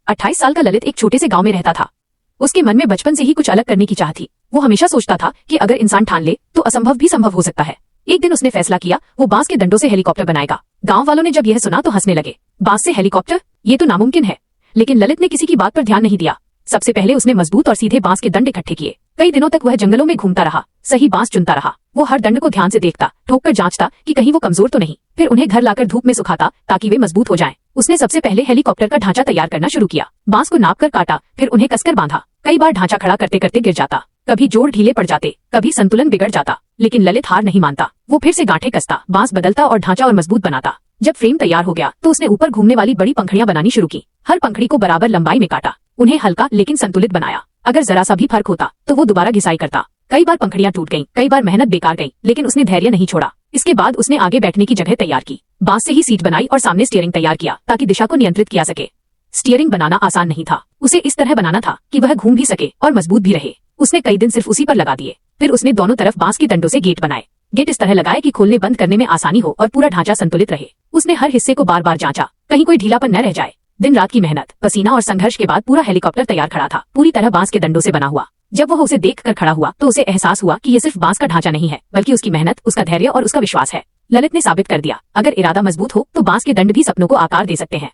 28 साल का ललित एक छोटे से गांव में रहता था। उसके मन में बचपन से ही कुछ अलग करने की चाह थी। वो हमेशा सोचता था कि अगर इंसान ठान ले तो असंभव भी संभव हो सकता है। एक दिन उसने फैसला किया वो बांस के डंडों से हेलीकॉप्टर बनाएगा। गांव वालों ने जब यह सुना तो हंसने लगे। बांस से हेलीकॉप्टर, ये तो नामुमकिन है। लेकिन ललित ने किसी की बात पर ध्यान नहीं दिया। सबसे पहले उसने मजबूत और सीधे बांस के दंड इकट्ठे किए। कई दिनों तक वह जंगलों में घूमता रहा, सही बांस चुनता रहा। वो हर दंड को ध्यान से देखता, ठोक कर जांचता कि कहीं वो कमजोर तो नहीं। फिर उन्हें घर लाकर धूप में सुखाता ताकि वे मजबूत हो जाएं। उसने सबसे पहले हेलीकॉप्टर का ढांचा तैयार करना शुरू किया। बांस को नाप कर काटा, फिर उन्हें कसकर बांधा। कई बार ढांचा खड़ा करते करते गिर जाता, कभी जोड़ ढीले पड़ जाते, कभी संतुलन बिगड़ जाता। लेकिन ललित हार नहीं मानता। वो फिर से गांठें कसता, बांस बदलता और ढांचा और मजबूत बनाता। जब फ्रेम तैयार हो गया तो उसने ऊपर घूमने वाली बड़ी पंखड़ियां बनानी शुरू की। हर पंखड़ी को बराबर लंबाई में काटा, उन्हें हल्का लेकिन संतुलित बनाया। अगर जरा सा भी फर्क होता तो वो दोबारा घिसाई करता। कई बार पंखड़ियां टूट गईं, कई बार मेहनत बेकार गई, लेकिन उसने धैर्य नहीं छोड़ा। इसके बाद उसने आगे बैठने की जगह तैयार की। बांस से ही सीट बनाई और सामने स्टीयरिंग तैयार किया ताकि दिशा को नियंत्रित किया सके। स्टीयरिंग बनाना आसान नहीं था। उसे इस तरह बनाना था कि वह घूम भी सके और मजबूत भी रहे। उसने कई दिन सिर्फ उसी पर लगा दिए। फिर उसने दोनों तरफ बांस के डंडों से गेट बनाए। गेट इस तरह लगाए कि खोलने बंद करने में आसानी हो और पूरा ढांचा संतुलित रहे। उसने हर हिस्से को बार बार जांचा, कहीं कोई ढीलापन न रह जाए। दिन रात की मेहनत, पसीना और संघर्ष के बाद पूरा हेलीकॉप्टर तैयार खड़ा था, पूरी तरह बांस के डंडों से बना हुआ। जब वह उसे देखकर खड़ा हुआ तो उसे एहसास हुआ कि ये सिर्फ बांस का ढांचा नहीं है, बल्कि उसकी मेहनत, उसका धैर्य और उसका विश्वास है। ललित ने साबित कर दिया, अगर इरादा मजबूत हो तो बांस के दंड भी सपनों को आकार दे सकते हैं।